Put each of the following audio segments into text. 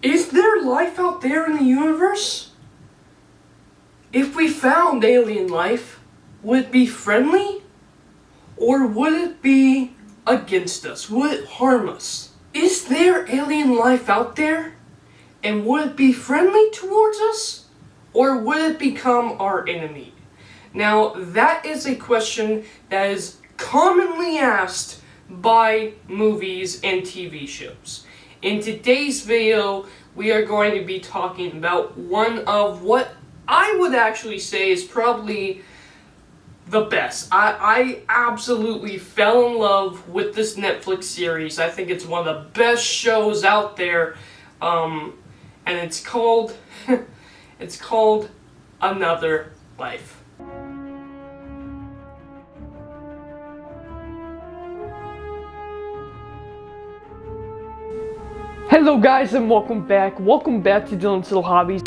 Is there life out there in the universe? If we found alien life, would it be friendly? Or would it be against us? Would it harm us? Is there alien life out there? And would it be friendly towards us? Or would it become our enemy? Now, that is a question that is commonly asked by movies and TV shows. In today's video, we are going to be talking about one of what I would actually say is probably the best. I absolutely fell in love with this Netflix series. I think it's one of the best shows out there. And it's called it's called Another Life. Hello guys and welcome back. Welcome back to Dylan's Little Hobbies.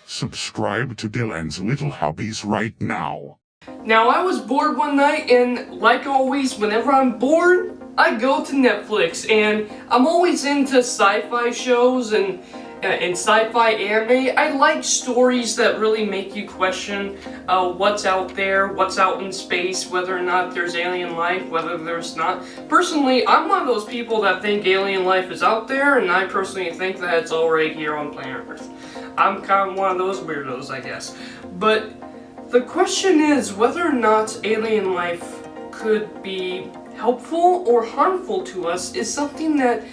Subscribe to Dylan's Little Hobbies right now. Now, I was bored one night, and like always, whenever I'm bored, I go to Netflix, and I'm always into sci-fi shows and sci-fi anime. I like stories that really make you question what's out there, what's out in space, whether or not there's alien life, whether there's not. Personally, I'm one of those people that think alien life is out there, and I personally think that it's all right here on planet Earth. I'm kind of one of those weirdos, I guess. But the question is whether or not alien life could be helpful or harmful to us is something that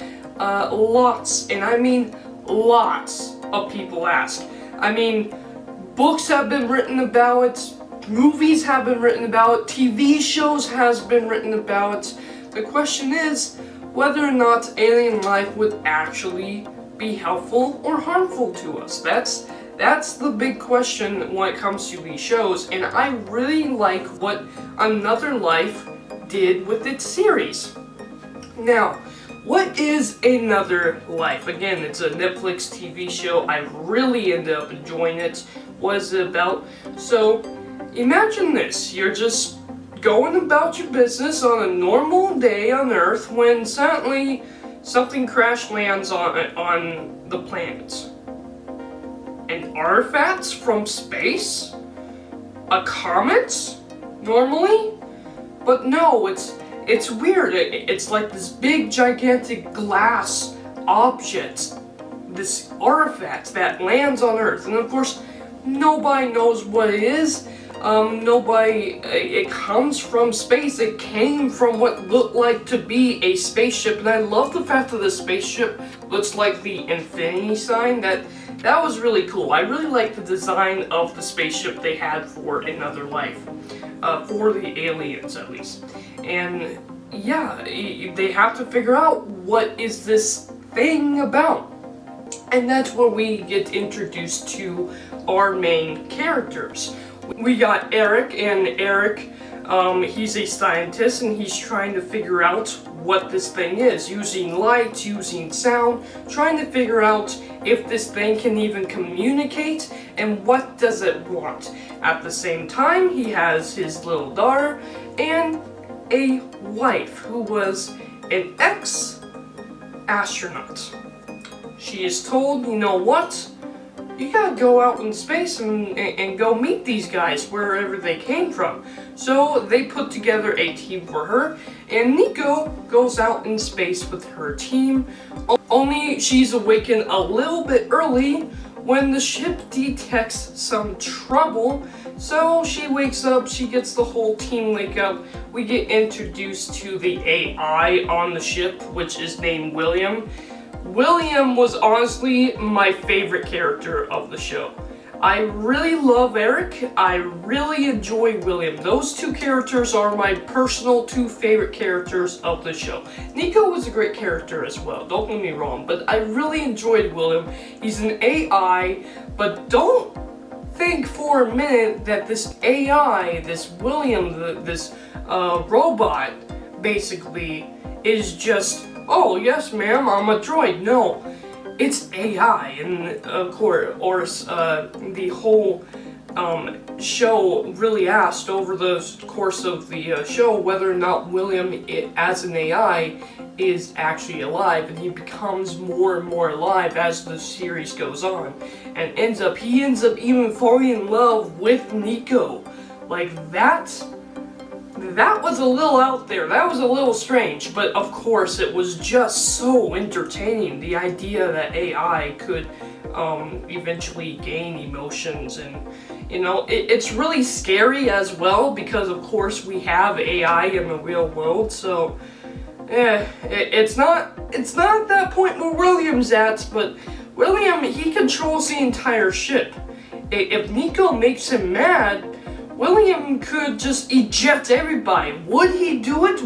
lots, and I mean lots of people ask. I mean, books have been written about it, movies have been written about it, TV shows has been written about it. The question is whether or not alien life would actually be helpful or harmful to us. That's the big question when it comes to these shows, and I really like what Another Life did with its series. Now, what is Another Life? Again, it's a Netflix TV show. I really ended up enjoying it. What is it about? So, imagine this. You're just going about your business on a normal day on Earth when suddenly something crash lands on the planet. An artifact from space? A comet? Normally? But no, it's weird. It's like this big gigantic glass object, this artifact that lands on Earth. And of course, nobody knows what it is. It comes from space. It came from what looked like to be a spaceship, and I love the fact that the spaceship looks like the infinity sign. That was really cool. I really like the design of the spaceship they had for Another Life, for the aliens at least. And yeah, they have to figure out what is this thing about. And that's where we get introduced to our main characters. We got Eric, and Eric, he's a scientist, and he's trying to figure out what this thing is, using light, using sound, trying to figure out if this thing can even communicate, and what does it want. At the same time, he has his little daughter, and a wife, who was an ex-astronaut. She is told, you know what? You gotta go out in space and go meet these guys wherever they came from. So they put together a team for her, and Nico goes out in space with her team. Only she's awakened a little bit early when the ship detects some trouble. So she wakes up, she gets the whole team wake up. We get introduced to the AI on the ship, which is named William. William was honestly my favorite character of the show. I really love Eric. I really enjoy William. Those two characters are my personal two favorite characters of the show. Nico was a great character as well, don't get me wrong, but I really enjoyed William. He's an AI, but don't think for a minute that this AI, this William, this robot, basically, is just, oh yes ma'am, I'm a droid. No, it's AI, and of course, the whole show really asked over the course of the show whether or not William, as an AI, is actually alive, and he becomes more and more alive as the series goes on, and he ends up even falling in love with Nico. Like that was a little out there. That was a little strange, but of course it was just so entertaining. The idea that AI could eventually gain emotions, and it's really scary as well, because of course we have AI in the real world. So it's not at that point where William's at, but William, he controls the entire ship. If Nico makes him mad, William could just eject everybody. Would he do it?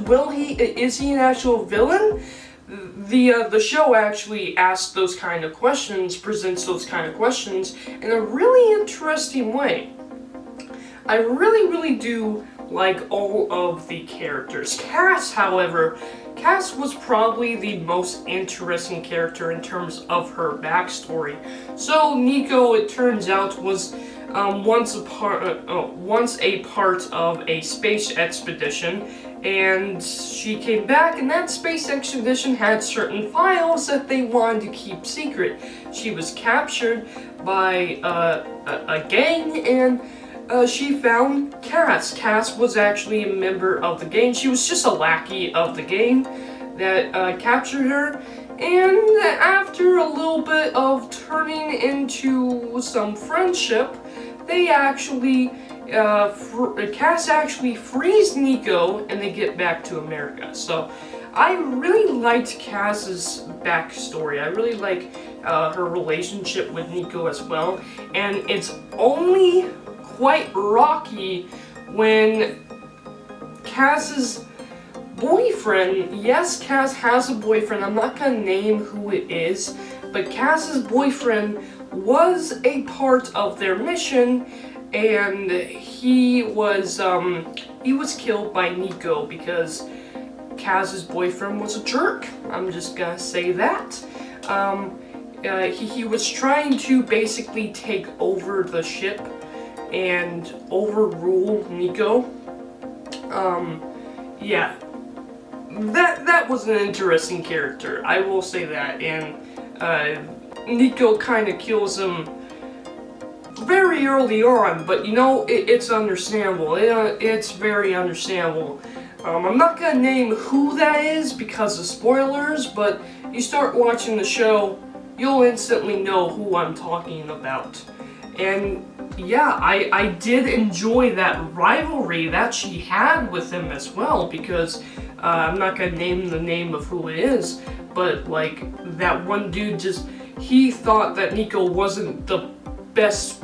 Is he an actual villain? The show actually asks those kind of questions, presents those kind of questions in a really interesting way. I really do like all of the characters. Cass, however, was probably the most interesting character in terms of her backstory. So Nico, it turns out, was once a part of a space expedition, and she came back, and that space expedition had certain files that they wanted to keep secret. She was captured by a gang, and she found Cass. Cass was actually a member of the gang. She was just a lackey of the gang that captured her. And after a little bit of turning into some friendship, they actually, Cass actually frees Nico, and they get back to America. So I really liked Cass's backstory. I really like her relationship with Nico as well. And it's only quite rocky when Cass's boyfriend, yes, Cass has a boyfriend, I'm not gonna name who it is, but Cass's boyfriend was a part of their mission, and he was killed by Nico because Cass's boyfriend was a jerk. I'm just gonna say that. He was trying to basically take over the ship and overrule Nico. Yeah, that was an interesting character, I will say that, and Nico kind of kills him very early on, but it's understandable. It's very understandable. I'm not gonna name who that is because of spoilers, but you start watching the show, you'll instantly know who I'm talking about. And yeah, I did enjoy that rivalry that she had with him as well, because I'm not gonna name the name of who it is, but like that one dude he thought that Nico wasn't the best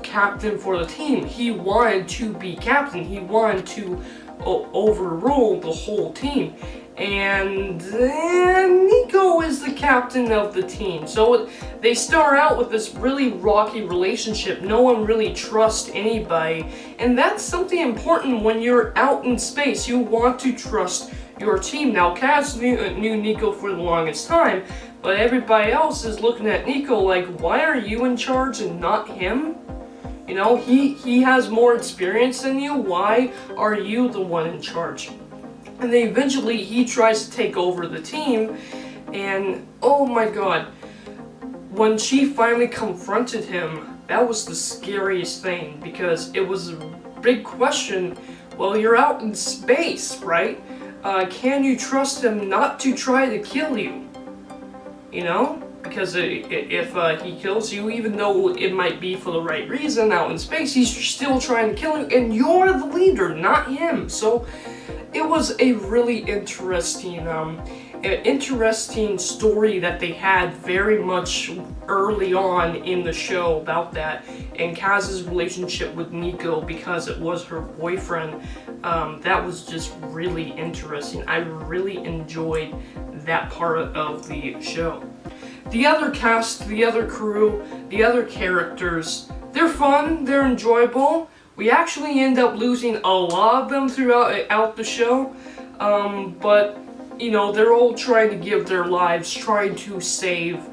captain for the team. He wanted to be captain. He wanted to overrule the whole team. And then Nico is the captain of the team. So they start out with this really rocky relationship. No one really trusts anybody. And that's something important when you're out in space. You want to trust your team. Now, Cass knew Nico for the longest time, but everybody else is looking at Nico like, why are you in charge and not him? He has more experience than you. Why are you the one in charge? And then eventually he tries to take over the team, and oh my god, when she finally confronted him, that was the scariest thing, because it was a big question. Well, you're out in space, right? Can you trust him not to try to kill you? Because if he kills you, even though it might be for the right reason out in space, he's still trying to kill you, and you're the leader, not him. So it was a really interesting story that they had very much early on in the show about that, and Kaz's relationship with Nico, because it was her boyfriend. That was just really interesting. I really enjoyed that part of the show. The other cast, the other crew, the other characters, they're fun, they're enjoyable. We actually end up losing a lot of them throughout the show, but you know, they're all trying to give their lives, trying to save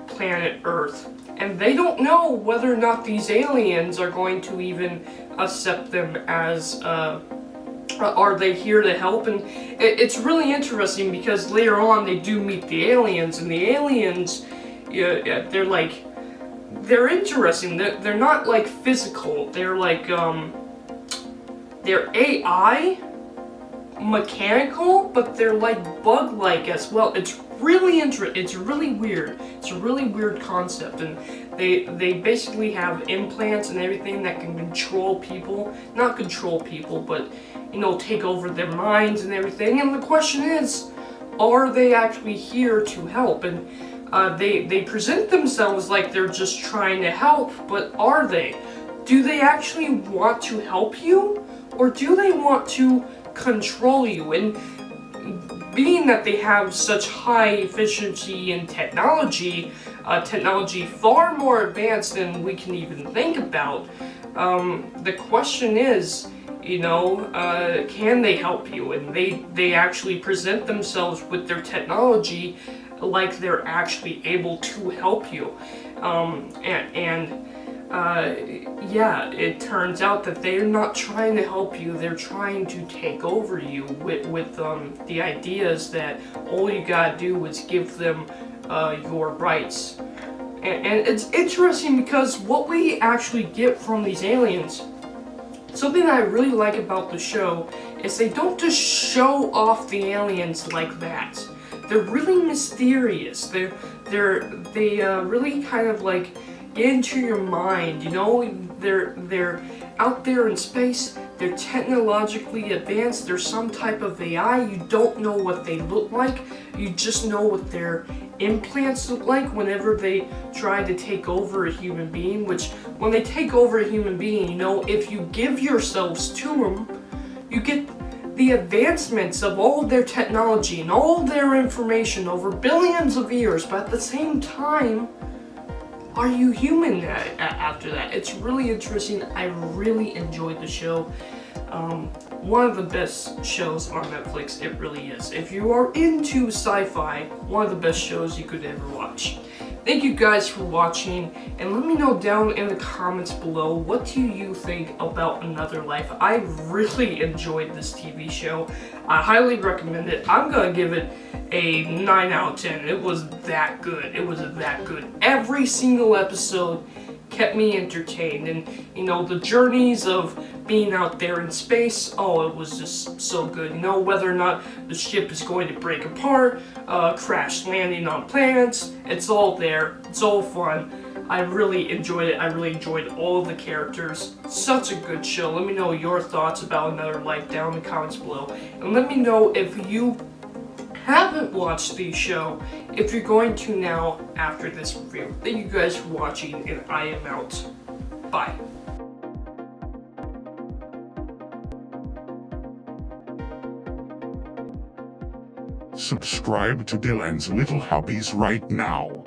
planet Earth. And they don't know whether or not these aliens are going to even accept them as, are they here to help? And it's really interesting because later on they do meet the aliens, and the aliens, they're like, they're interesting. They're not like physical. They're like, they're AI, mechanical, but they're like bug-like as well. It's really it's really weird. It's a really weird concept, and they basically have implants and everything that can control people. Not control people, but you know, take over their minds and everything. And the question is, are they actually here to help? And they present themselves like they're just trying to help, but are they? Do they actually want to help you, or do they want to control you? And being that they have such high efficiency in technology, technology far more advanced than we can even think about, the question is, you know, can they help you? And they actually present themselves with their technology like they're actually able to help you. Yeah, it turns out that they're not trying to help you, they're trying to take over you with the ideas that all you gotta do is give them your rights. And it's interesting because what we actually get from these aliens, something that I really like about the show, is they don't just show off the aliens like that. They're really mysterious. They really kind of like get into your mind, you know. They're out there in space. They're technologically advanced. They're some type of AI. You don't know what they look like. You just know what their implants look like whenever they try to take over a human being. Which, when they take over a human being, you know, if you give yourselves to them, you get the advancements of all their technology and all their information over billions of years, but at the same time, are you human after that? It's really interesting. I really enjoyed the show. One of the best shows on Netflix, it really is. If you are into sci-fi, one of the best shows you could ever watch. Thank you guys for watching, and let me know down in the comments below, what do you think about Another Life? I really enjoyed this TV show. I highly recommend it. I'm gonna give it a 9 out of 10. It was that good. It was that good. Every single episode kept me entertained, and you know, the journeys of being out there in space, oh, it was just so good. You know, whether or not the ship is going to break apart, crash landing on planets, it's all there. It's all fun. I really enjoyed it. I really enjoyed all of the characters. Such a good show. Let me know your thoughts about Another Life down in the comments below, and let me know if you haven't watched the show, if you're going to now after this review. Thank you guys for watching, and I am out. Bye. Subscribe to Dylan's Little Hobbies right now.